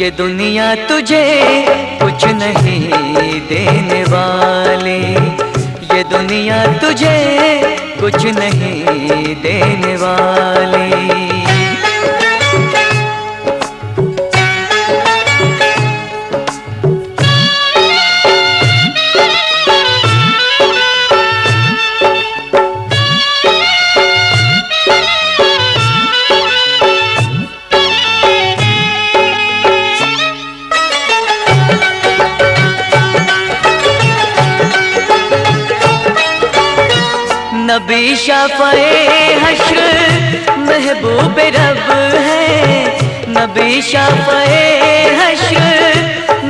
ये दुनिया तुझे कुछ नहीं देने वाली, ये दुनिया तुझे कुछ नहीं देने वाली। नबी शाफ़ए हश्र महबूब रब है, नबी शाफ़ए हश्र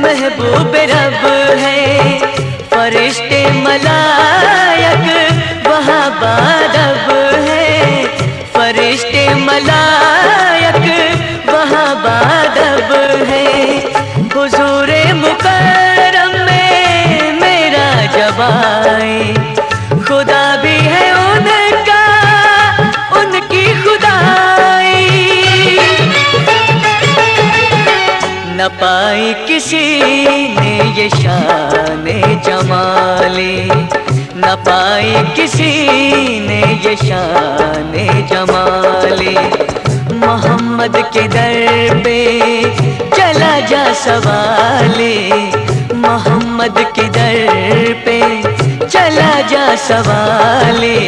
महबूब रब है। फरिश्ते मलायक वहाँ बादब है, फरिश्ते मलायक वहाँ बादब है। हुजूरे मुकर्रम में मेरा जवाई खुदा भी है उनका, उनकी खुदाई न पाई किसी ने ये शाने जमाली, न पाई किसी ने ये शाने जमाली। मोहम्मद के दर पे चला जा सवाली, मोहम्मद के दर पे चला जा सवाली।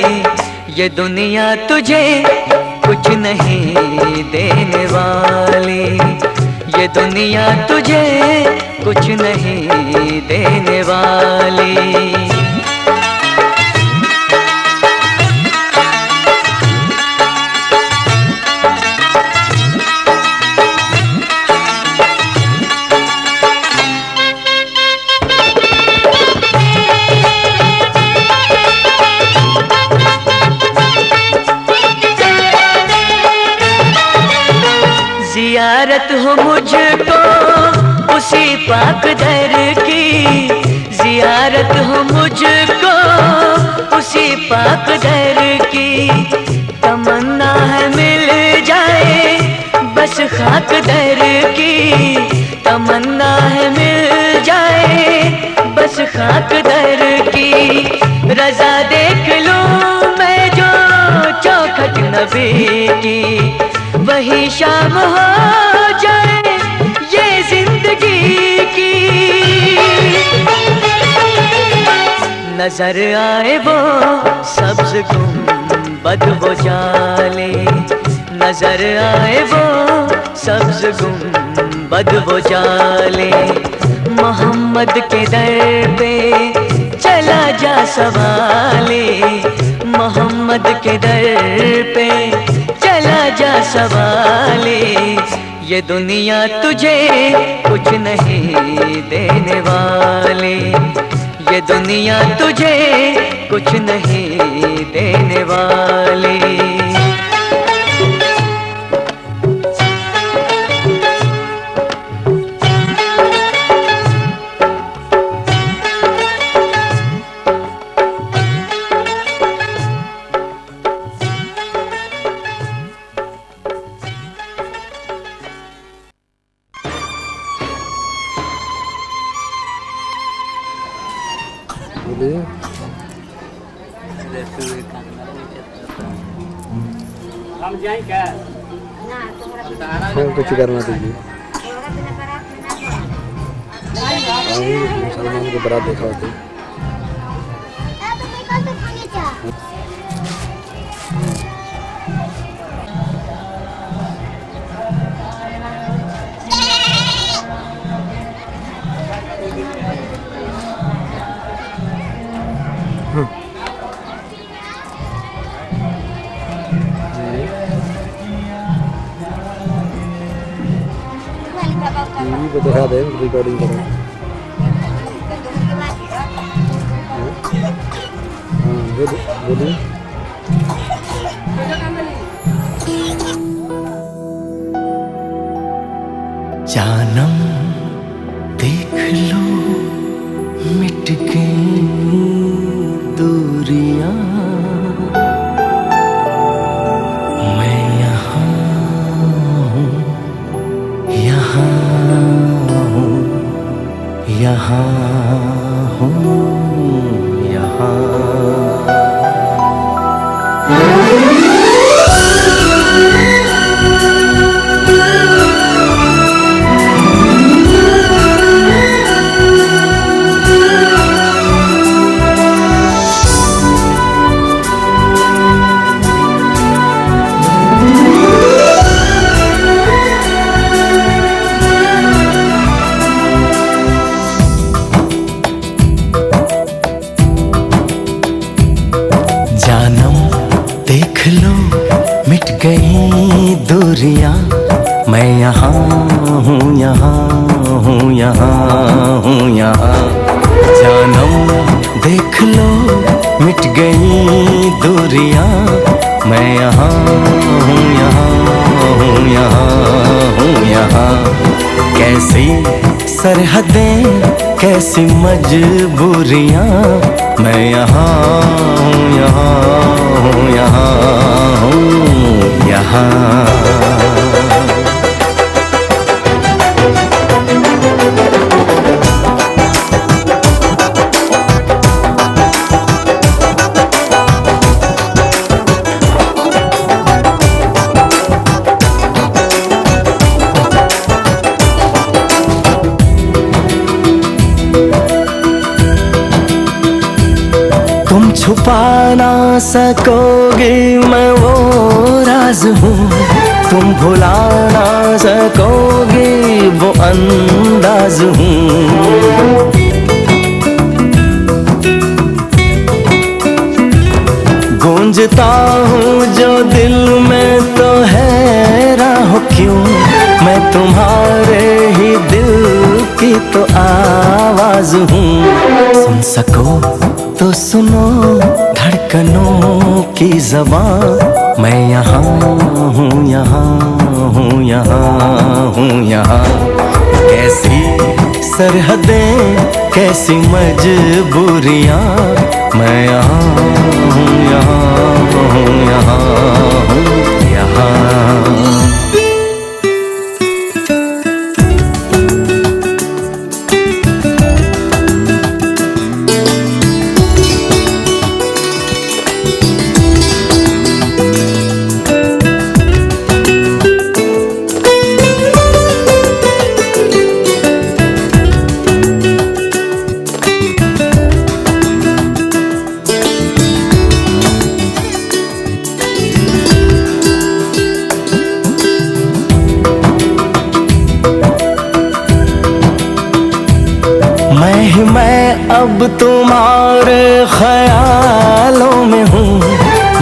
ये दुनिया तुझे कुछ नहीं देने वाली, ये दुनिया तुझे कुछ नहीं देने वाली। ज़ियारत हो मुझको उसी पाक दर की, ज़ियारत हो मुझको उसी पाक दर की। तमन्ना है मिल जाए बस खाक दर की, तमन्ना है मिल जाए बस खाक दर की। रज़ा देख लूँ मैं जो चौखट नबी की, वही शाम हो जाए ये जिंदगी की। नजर आए वो सब्ज गुंबद वो जाले, नजर आए वो सब्ज गुंबद वो जाले। मोहम्मद के दर पे चला जा सवाले, मोहम्मद के दर पे चला जा सवाले। ये दुनिया तुझे कुछ नहीं देने वाली, ये दुनिया तुझे कुछ नहीं देने वाली। कुछ करना दीजिए, मुसलमान को बरात देखा होते। टीवी पे दिखा दे, रिकॉर्डिंग करो। हाँ बोलिए। जानम देख लो मिट गई दूरियां, मैं यहाँ हूँ यहाँ यहाँ हूँ यहाँ। जानम देख लो मिट गई दूरियां, मैं यहाँ हूँ यहाँ हूँ यहाँ हूँ यहाँ। जानम देख लो मिट गई दूरियां, मैं यहाँ हूँ यहाँ हूँ यहाँ हूँ यहाँ। कैसी सरहदें कैसी मजबूरियां, मैं यहाँ हूँ यहाँ हूँ यहाँ हूँ यहाँ। तुम छुपा ना सकोगे मैं वो राज हूँ, तुम भुला ना सकोगे वो अंदाज हूँ। गूंजता हूँ जो दिल में तो हैरान हो क्यों, मैं तुम्हारे ही दिल की तो आवाज हूँ। सुन सको तो सुनो धड़कनों की ज़बान, मैं यहाँ हूँ यहाँ हूँ यहाँ हूँ यहाँ। कैसी सरहदें कैसी मजबूरियाँ, मैं यहाँ हूँ यहाँ हूँ यहाँ हूँ यहाँ। मैं अब तुम्हारे ख्यालों में हूँ,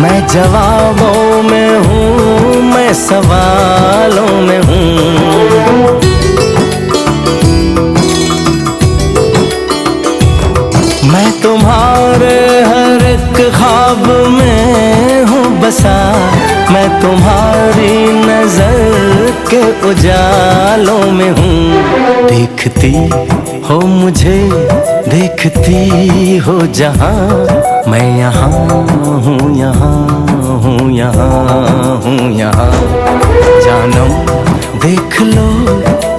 मैं जवाबों में हूँ, मैं सवालों में हूँ। मैं तुम्हारे हर एक ख्वाब में हूँ बसा, मैं तुम्हारी नजर के उजालों में हूँ। देखती हो मुझे देखती हो जहाँ, मैं यहाँ हूँ यहाँ हूँ यहाँ हूँ यहाँ। जानम देख लो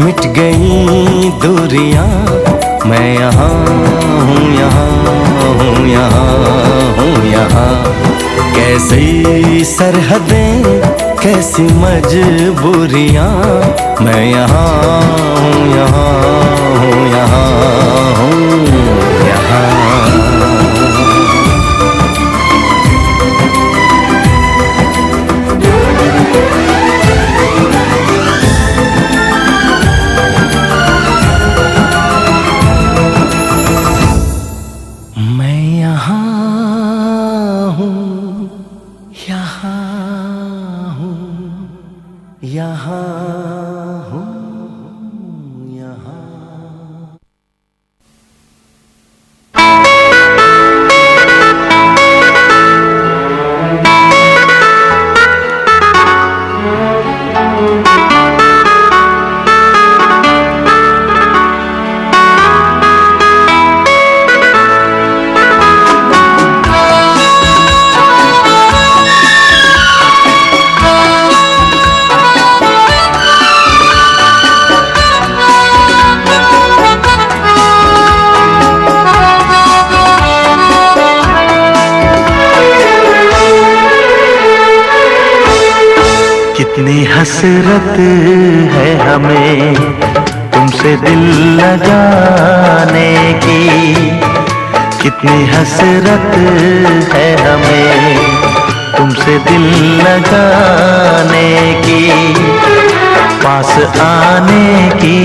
मिट गई दूरियां, मैं यहाँ हूँ यहाँ हूँ यहाँ हूँ यहाँ। कैसी सरहदें कैसी मजबूरियां, मैं यहाँ हूँ यहाँ हूँ यहाँ हूँ यहाँ। मैं यहाँ हूँ यहाँ हूँ यहाँ हूँ यहाँ। हसरत है हमें तुमसे दिल लगाने की, कितनी हसरत है हमें तुमसे दिल लगाने की, पास आने की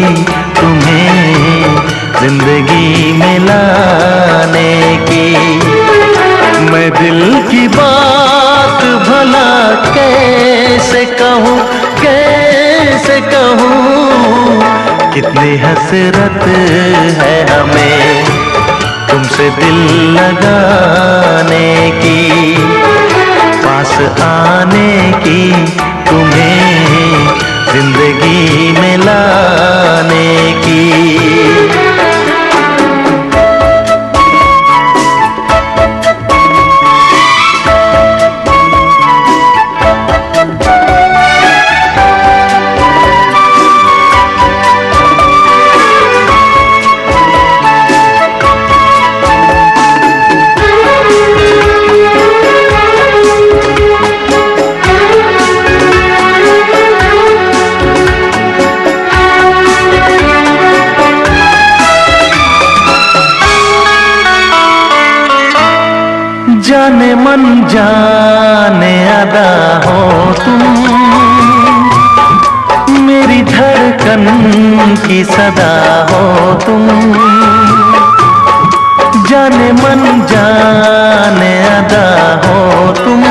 तुम्हें जिंदगी में लाने की। मैं दिल की बात भला कैसे कहूँ, कैसे कहूँ, कितनी हसरत है हमें तुमसे दिल लगाने की, पास आने की तुम्हें जिंदगी में लाने की। जाने मन जाने अदा हो तुम, मेरी धड़कन की सदा हो तुम। जाने मन जाने अदा हो तुम,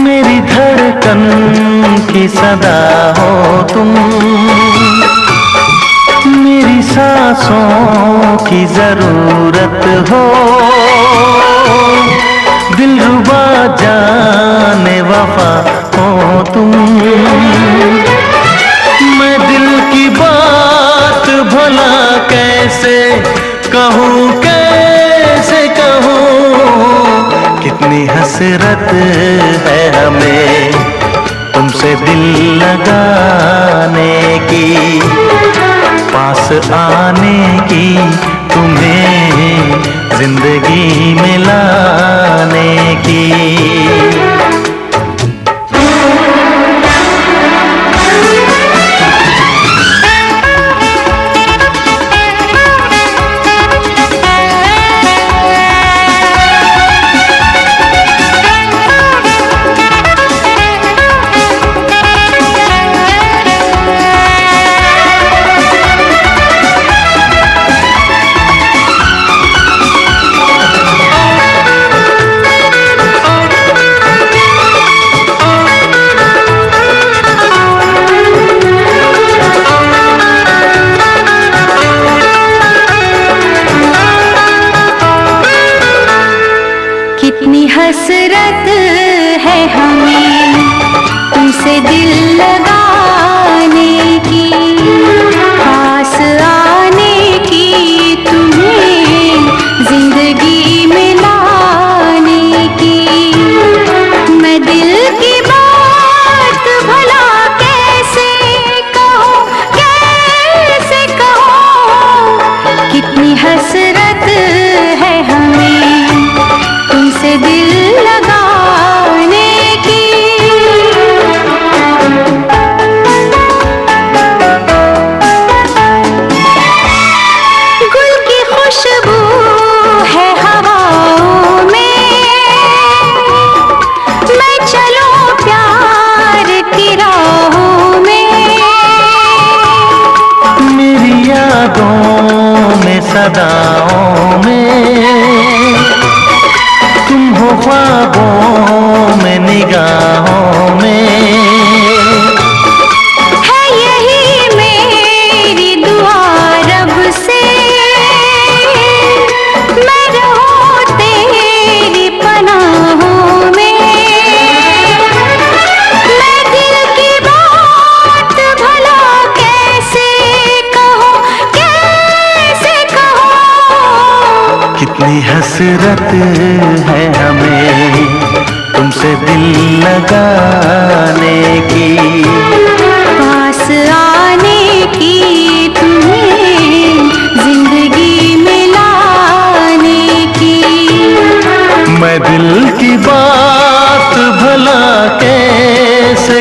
मेरी धड़कन की सदा हो तुम। मेरी सांसों की जरूरत हो, दिलरुबा जाने वफा हो तुम। मैं दिल की बात भला कैसे कहूँ, कैसे कहूँ, कितनी हसरत है हमें तुमसे दिल लगाने की, पास आने की तुम्हें जिंदगी में लाने की। कितनी हसरत है हमें तुमसे दिल लगाने की, पास आने की तुम्हें जिंदगी में लाने की। मैं दिल की बात भला कैसे कहूँ, कैसे कहूँ, कितनी हसरत है हमें तुमसे दिल लगाने की। गुल की खुशबू है हवाओं में, मैं चलूं प्यार की राहों में। मेरी यादों में सदाओं में, तुम हो ख्वाबों में निगाहों में। है यही मेरी दुआ रब से, मैं रहूं तेरी पनाहों में। मैं दिल की बात भला कैसे कहूँ, कैसे कहूँ, कितनी हसरत है हमें तुमसे दिल लगाने की, पास आने की तुम्हें जिंदगी में लाने की। मैं दिल की बात भला कैसे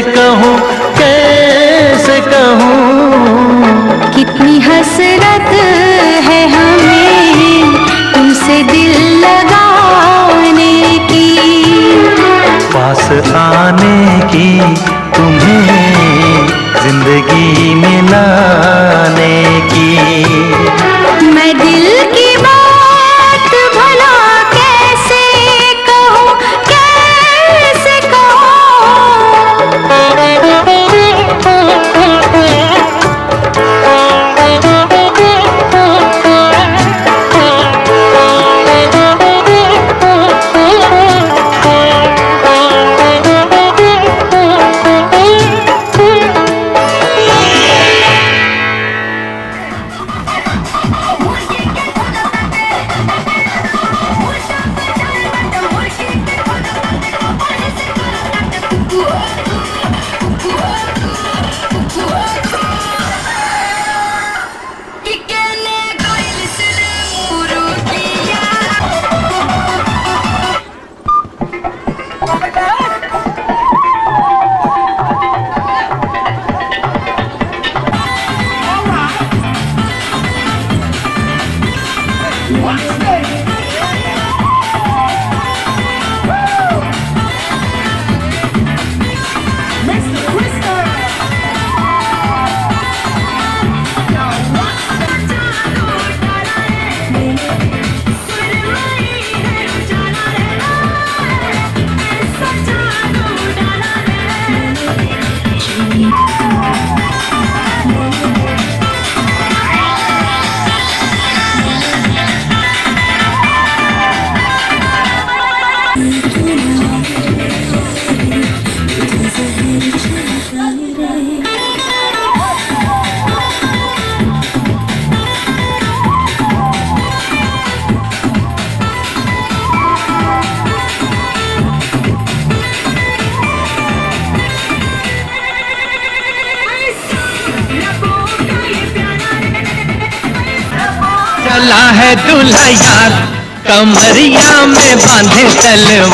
चला है दूल्हा यार, कमरिया में बांधे तलवार।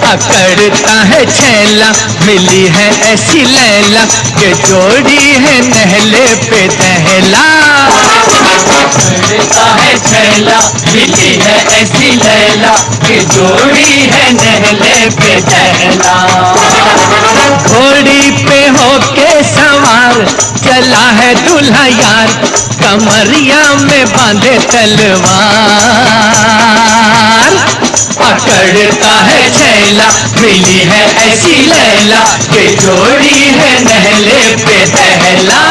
अकड़ता है छैला, मिली है ऐसी लैला, के जोड़ी है नहले पे दहला। अकड़ता है छैला, मिली है ऐसी लैला, के जोड़ी है नहले पे दहला। घोड़ी पे होके सवार चला है दूल्हा यार, कमरिया में बांधे तलवार। अकड़ता है छैला, मिली है ऐसी लैला, के जोड़ी है नहले पे दहला।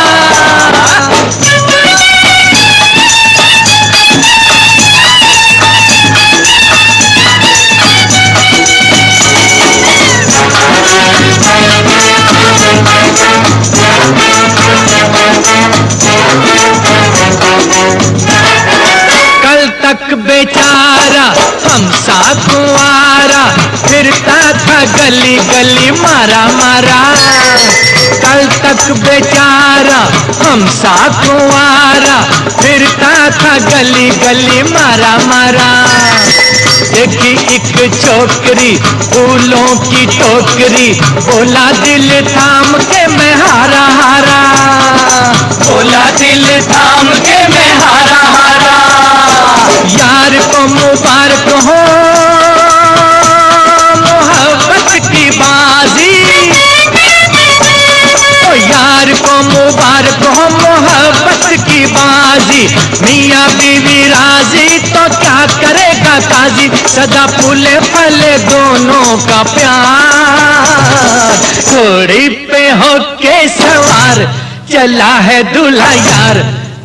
कल तक बेचारा हम सा कुंवारा, फिरता था गली गली मारा मारा। कल तक बेचारा हम सा कुंवारा, फिरता था गली गली मारा मारा। देखी एक छोकरी फूलों की टोकरी, बोला दिल थाम के मैं हारा हारा। बोला दिल थाम के मैं हारा हारा। यार को मुबारक हो मोहब्बत की बाजी, ओ यार को मुबारक हो मोहब्बत की बाजी। मियाँ बीवी राजी तो क्या करेगा काजी, सदा फूले फले दोनों का प्यार। घोड़ी पे होके सवार चला है दूल्हा यार,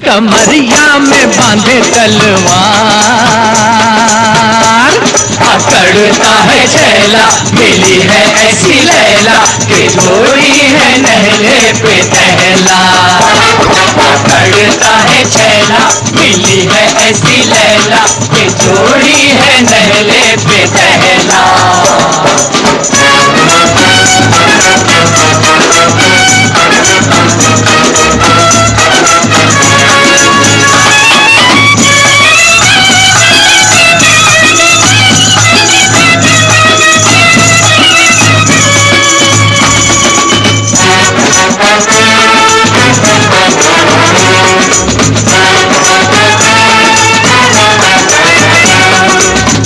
कमरिया में बांधे तलवार। अकड़ता है छैला, मिली है ऐसी लैला, के जोड़ी है नहले पे दहला। अकड़ता है छैला, मिली है ऐसी लैला, के जोड़ी है नहले पे दहला।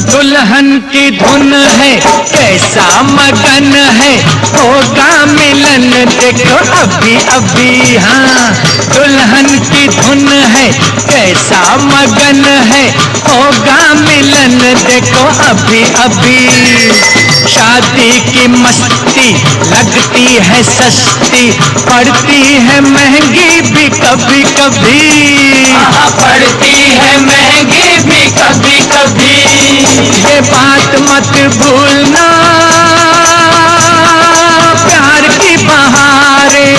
दुल्हन की धुन है कैसा मगन है, होगा मिलन देखो अभी अभी। हाँ, दुल्हन की धुन है कैसा मगन है, होगा मिलन देखो अभी अभी। शादी की मस्ती लगती है सस्ती, पड़ती है महंगी भी कभी कभी। पड़ती है महंगी भी कभी कभी। ये बात मत भूलना प्यार की बहारें,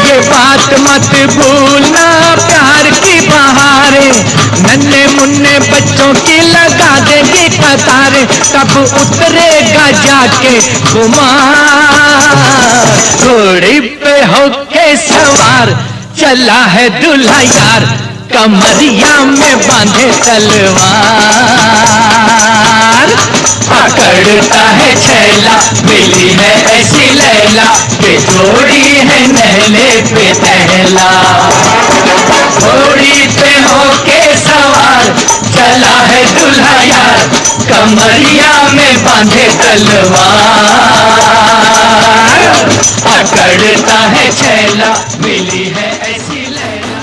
ये बात मत भूलना प्यार की बहारें। नन्हे मुन्ने बच्चों की लगा देगी कतारें, कब उतरेगा जाके कुमार। घोड़ी पे होके सवार चला है दूल्हा यार, कमरिया में बांधे तलवार। अकड़ता है छैला, मिली है ऐसी लैला, के जोड़ी है नहले पे दहला। घोड़ी पे होके सवार चला है दूल्हा यार, कमरिया में बांधे तलवार। अकड़ता है छैला, मिली है ऐसी लैला।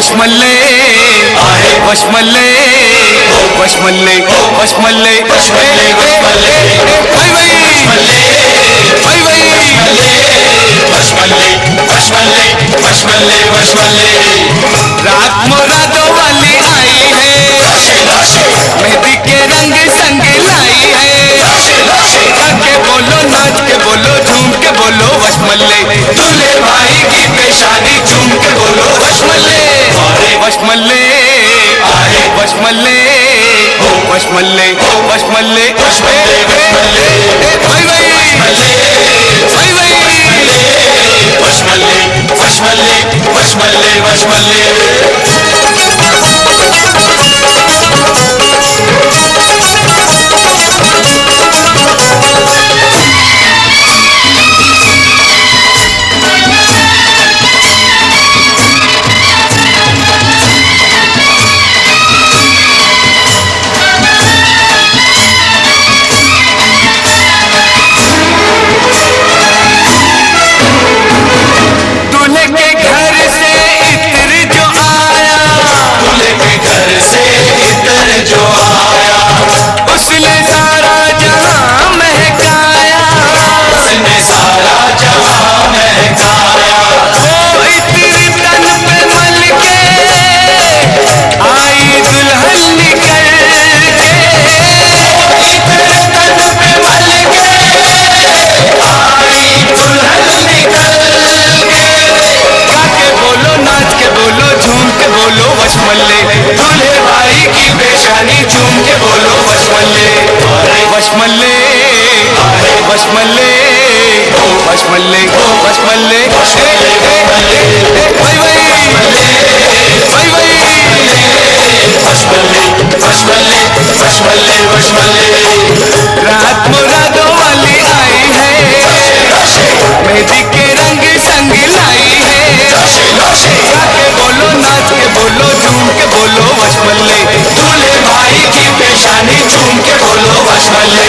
वशमल्ले आए वशमल्ले वशमल्ले वशमल्ले वशमल्ले वशमल्ले भाई भाई भाई भाई वशमल्ले वशमल्ले वशमल्ले वशमल्ले रात मुरादों वाली आई है मेहंदी के रंग संग लाई है के बोलो नाच के बोलो झूम के बोलो वशमल्ले दूल्हे भाई की पेशानी झूम के बोलो वशमल्ले वशमल्ले आए वशमल्ले वशमल्ले वशमल्ले वशमल्ले भाई भाई भाई भाई वशमल्ले वशमल्ले वशमल्ले वशमल्ले दूल्हे भाई की पेशानी झूम के बोलो वशमल्ले वशमल्ले वशमल्ले वशमल्ले वशमल्ले भाई भाई भाई भाई वशमल्ले वशमल्ले वशमल्ले वशमल्ले रात मुरादों वाली आई है मेहंदी के रंग संग लाई है के बोलो नाच के बोलो झूम के बोलो वशमल्ले दूल्हे भाई की पेशानी झूम के बोलो वशमल्ले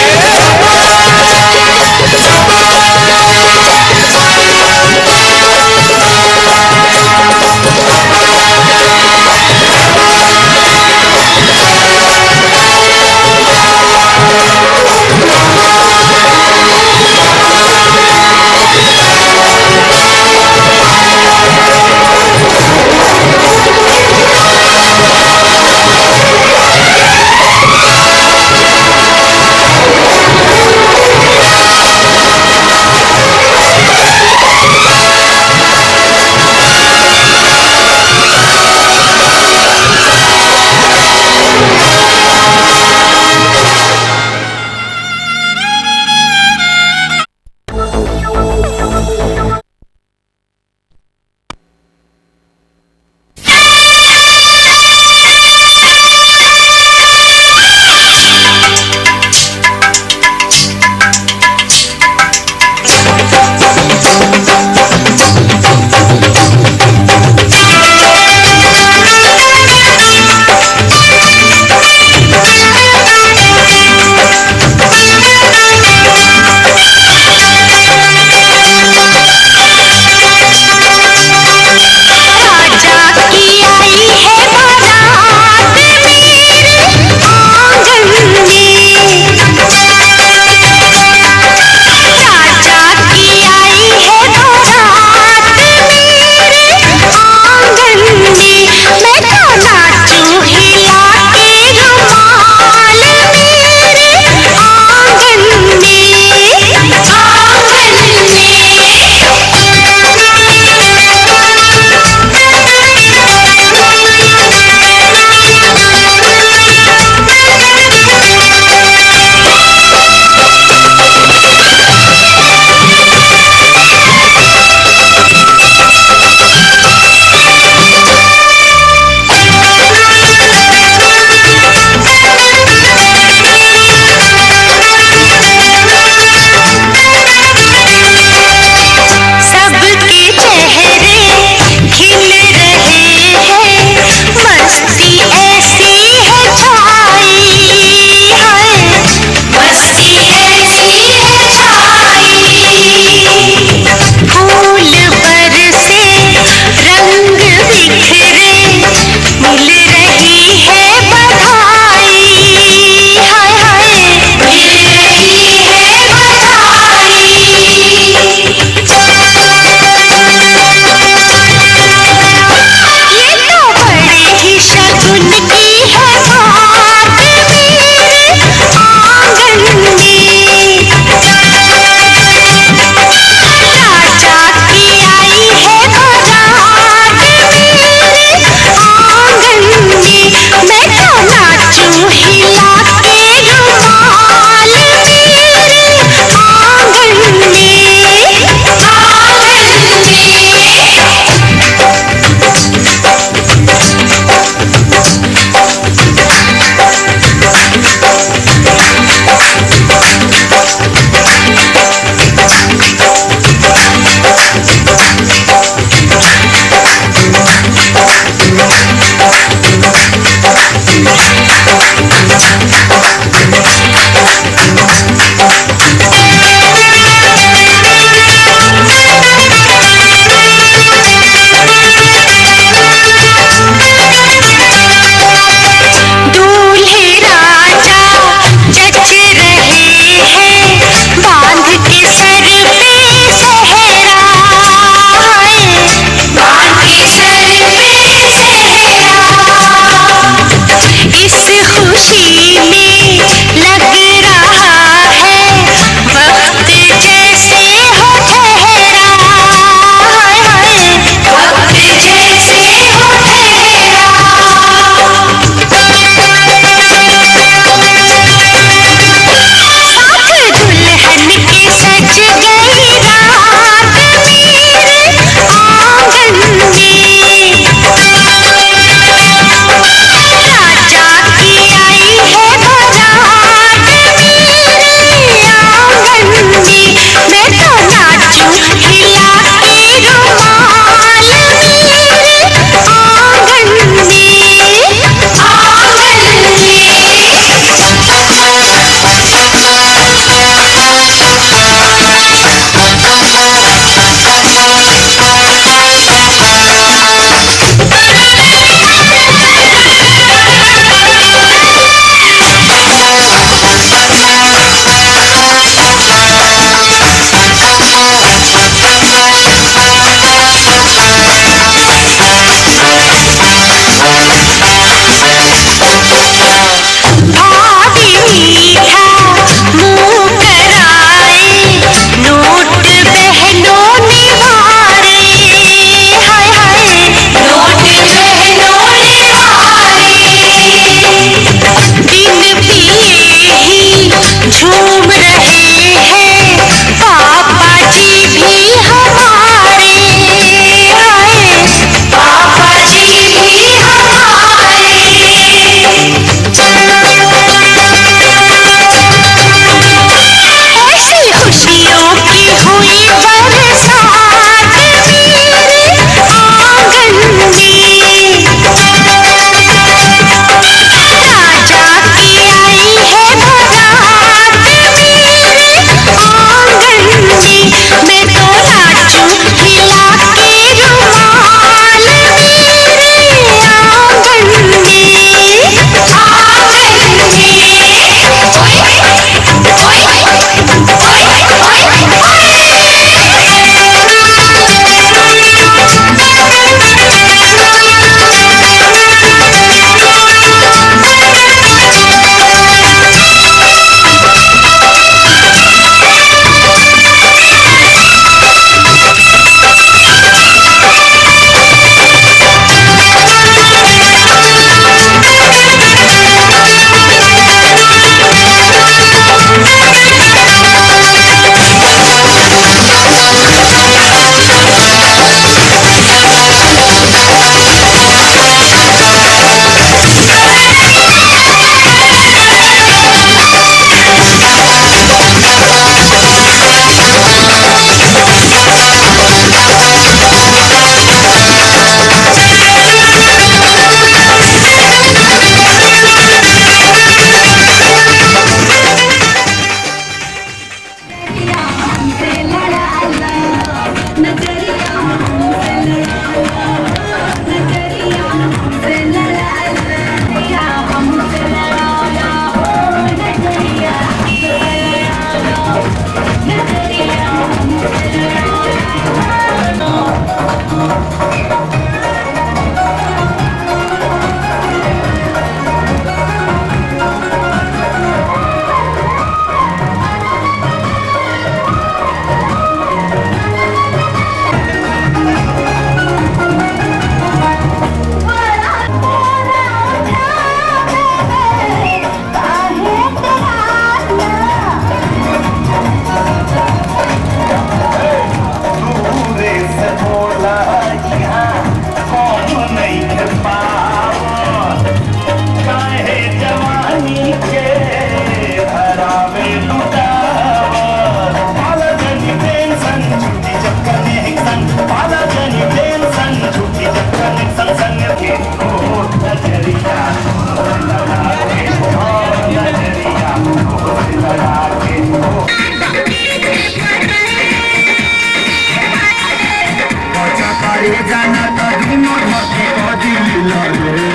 ना तो दुनो धके कदी लगे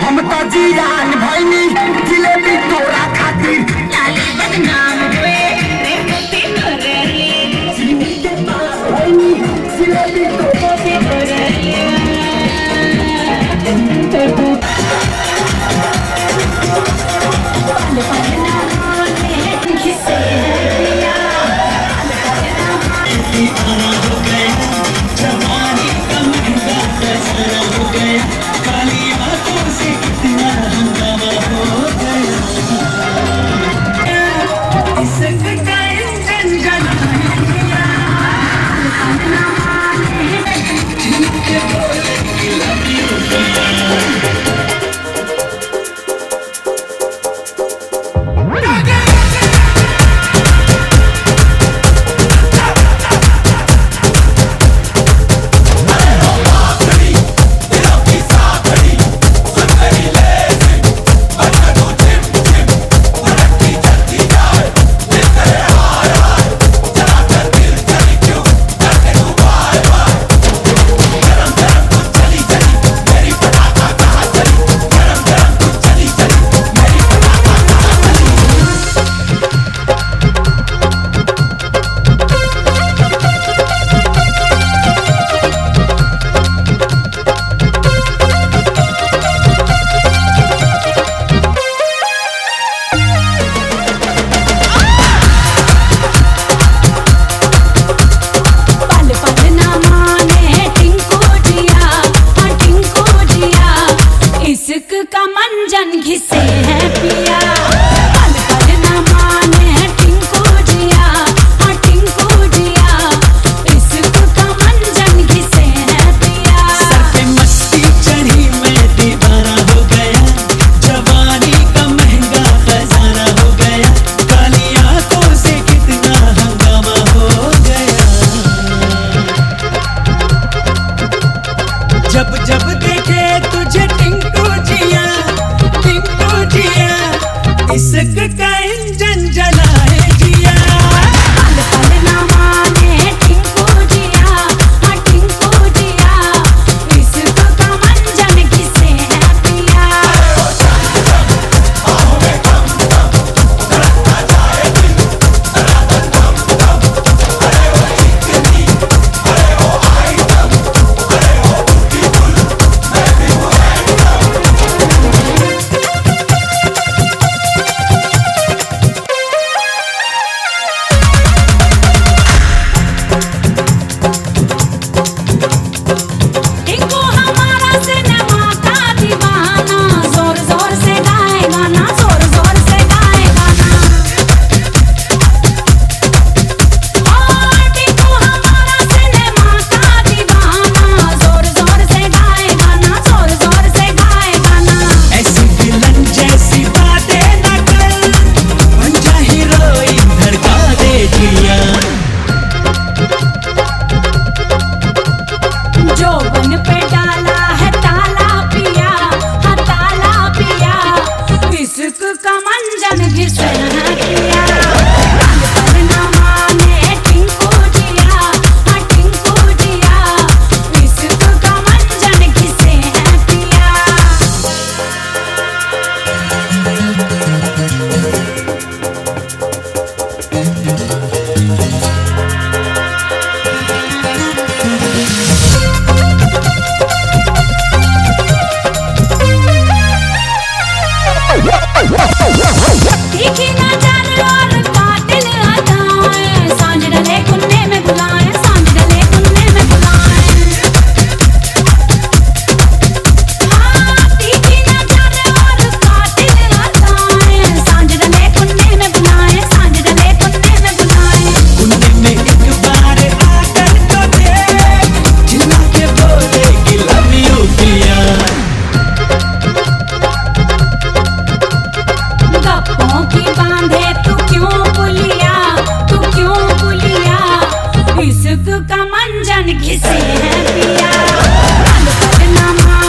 हम तो जियान भइनी जिलेबी तोरा खातिर लाली बदनाम हुए रे मोती भरले जिलेबी भइनी जिलेबी तोरा भरले पाले पाले ना माने किसे पिया पाले पाले ना दीवाना हो गया जवानी का महंगा फैसला हो गया काली आंखों से कितना हंगामा हो गया इश्क का इंजन जला दिया पाले ना माने झूठे बोले कि लव यू गया का मंजन घिसे है पिया पल पल न माने टिंकू जिया हाँ टिंकू जिया इश्क का मंजन घिसे है पिया सर पे मस्ती चढ़ी मैं दीवाना हो गया जवानी का महंगा खजाना हो गया काली आंखों से कितना हंगामा हो गया जब जब देखे तुझे टिंकू जिया इश्क का इंजन जलाए जिया पल पल न माने टिंकू जिया हाँ टिंकू जिया इश्क का मंजन घिसे है पिया टिंकू हमारा सिनेमा का दीवाना जोर जोर से गाए गाना जोर जोर से गाए गाना टिंकू हमारा सिनेमा का दीवाना जोर जोर से गाए गाना जोर जोर से गाए गाना ऐसी विलन जैसी बातें न कर बन जा हीरोइन धड़का दे जिया जो बन पे डाला है ताला पिया हाँ ताला पिया इश्क का मंजन घिसे है पिया पल पल न माने टिंकू जिया हाँ टिंकू जिया इश्क का मंजन घिसे है पिया तीखी नजर और कातिल अदाएं सांझ डले कुन्ने में बुलाएं सांझ डले कुन्ने में बुलाएं तीखी नजर और कातिल अदाएं सांझ डले कुन्ने में बुलाएं सांझ डले कुन्ने में बुलाएं कुन्ने में एक बार आकर तो देख चिल्ला के बोले कि लव यू किया गप्पों की बांधे तू क्यों पुलिया इश्क का मंजन घिसे है पिया पल पल न माने